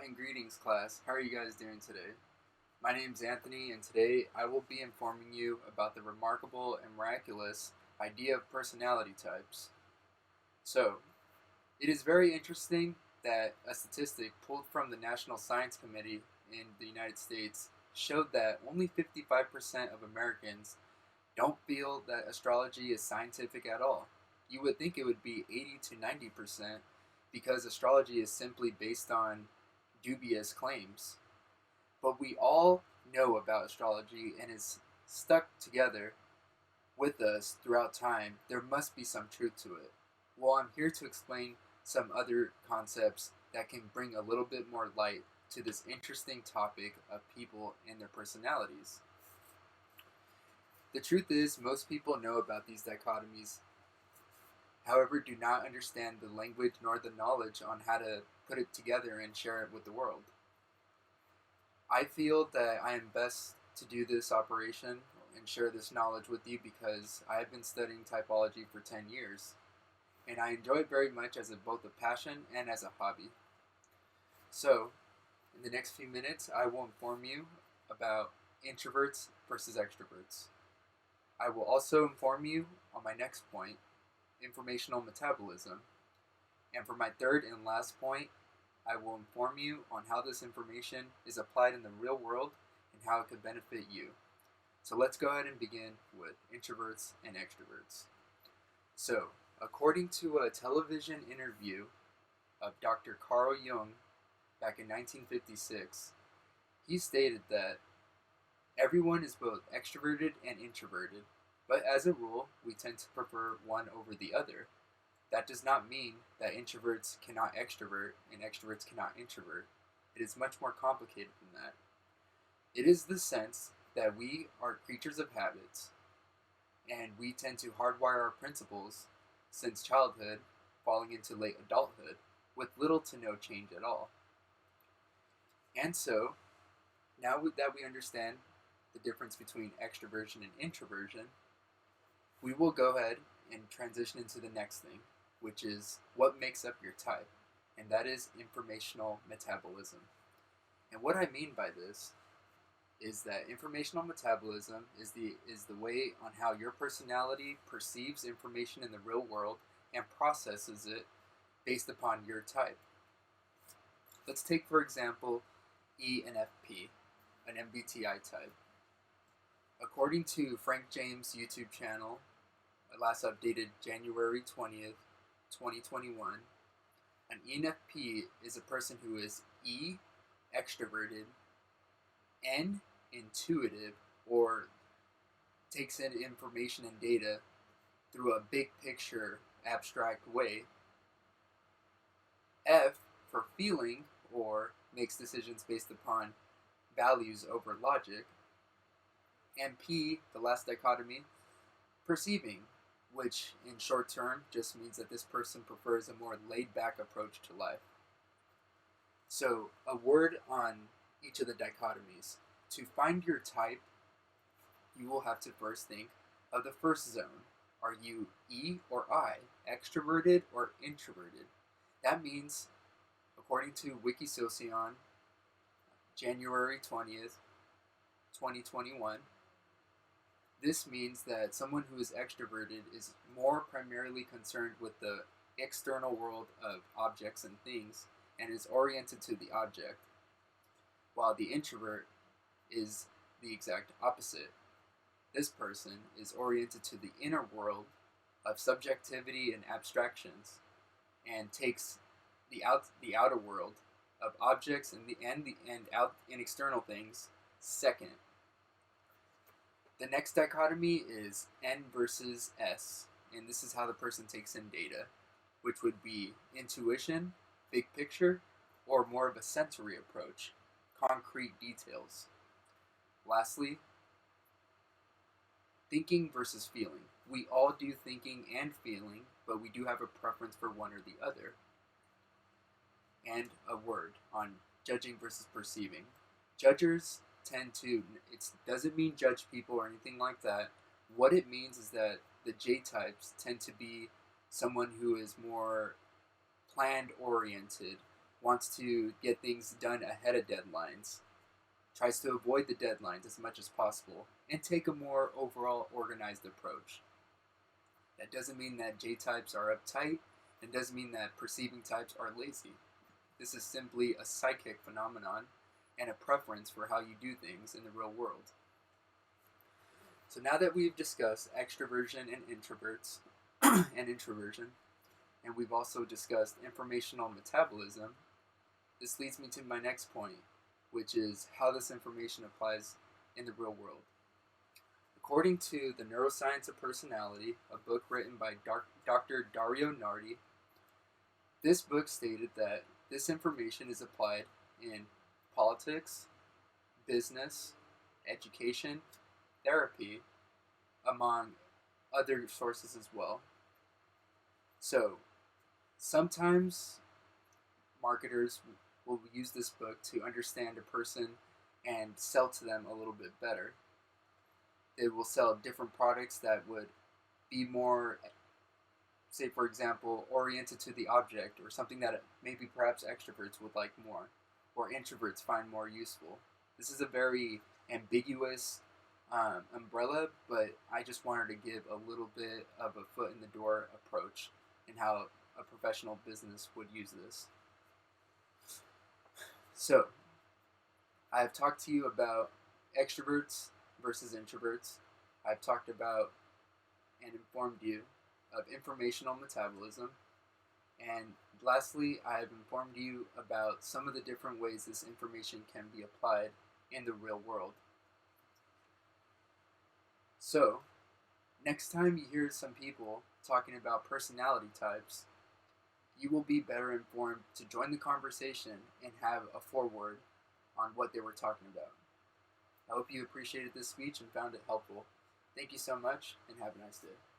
and greetings, class. How are you guys doing today? My name's Anthony, and today I will be informing you about the remarkable and miraculous idea of personality types. So, it is very interesting that a statistic pulled from the National Science Committee in the United States showed that only 55% of Americans don't feel that astrology is scientific at all. You would think it would be 80 to 90% because astrology is simply based on dubious claims. But we all know about astrology and is stuck together with us throughout time. There must be some truth to it. Well, I'm here to explain some other concepts that can bring a little bit more light to this interesting topic of people and their personalities. The truth is, most people know about these dichotomies, however, do not understand the language nor the knowledge on how to put it together and share it with the world. I feel that I am best to do this operation and share this knowledge with you because I have been studying typology for 10 years, and I enjoy it very much as both a passion and as a hobby. So, in the next few minutes, I will inform you about introverts versus extroverts. I will also inform you on my next point, informational metabolism. And for my third and last point, I will inform you on how this information is applied in the real world and how it could benefit you. So let's go ahead and begin with introverts and extroverts. So, according to a television interview of Dr. Carl Jung back in 1956, he stated that everyone is both extroverted and introverted, but as a rule, we tend to prefer one over the other. That does not mean that introverts cannot extrovert and extroverts cannot introvert. It is much more complicated than that. It is the sense that we are creatures of habits, and we tend to hardwire our principles since childhood, falling into late adulthood, with little to no change at all. And so, now that we understand the difference between extroversion and introversion, we will go ahead and transition into the next thing, which is what makes up your type, and that is informational metabolism. And what I mean by this is that informational metabolism is the way on how your personality perceives information in the real world and processes it based upon your type. Let's take, for example, ENFP, an MBTI type. According to Frank James' YouTube channel, last updated January 20th, 2021, an ENFP is a person who is E, extroverted, N, intuitive, or takes in information and data through a big picture, abstract way, F, for feeling, or makes decisions based upon values over logic, and P, the last dichotomy, perceiving, which in short term just means that this person prefers a more laid back approach to life. So, a word on each of the dichotomies. To find your type, you will have to first think of the first zone. Are you E or I, extroverted or introverted? That means, according to Wikisocion, January 20th, 2021, this means that someone who is extroverted is more primarily concerned with the external world of objects and things and is oriented to the object, while the introvert is the exact opposite. This person is oriented to the inner world of subjectivity and abstractions and takes the outer world of objects and external things second. The next dichotomy is N versus S, and this is how the person takes in data, which would be intuition, big picture, or more of a sensory approach, concrete details. Lastly, thinking versus feeling. We all do thinking and feeling, but we do have a preference for one or the other. And a word on judging versus perceiving. Judgers tend to, it doesn't mean judge people or anything like that. What it means is that the J types tend to be someone who is more planned oriented, wants to get things done ahead of deadlines, tries to avoid the deadlines as much as possible, and take a more overall organized approach. That doesn't mean that J types are uptight, and doesn't mean that perceiving types are lazy. This is simply a psychic phenomenon and a preference for how you do things in the real world. So now that we've discussed extroversion and introverts and introversion, and we've also discussed informational metabolism, this leads me to my next point, which is how this information applies in the real world. According to The Neuroscience of Personality, a book written by Dr. Dario Nardi, this book stated that this information is applied in politics, business, education, therapy, among other sources as well. So, sometimes marketers will use this book to understand a person and sell to them a little bit better. They will sell different products that would be more, say for example, oriented to the object, or something that maybe perhaps extroverts would like more, or introverts find more useful. This is a very ambiguous umbrella, but I just wanted to give a little bit of a foot in the door approach in how a professional business would use this. So, I've talked to you about extroverts versus introverts. I've talked about and informed you of informational metabolism. And lastly, I have informed you about some of the different ways this information can be applied in the real world. So, next time you hear some people talking about personality types, you will be better informed to join the conversation and have a foreword on what they were talking about. I hope you appreciated this speech and found it helpful. Thank you so much, and have a nice day.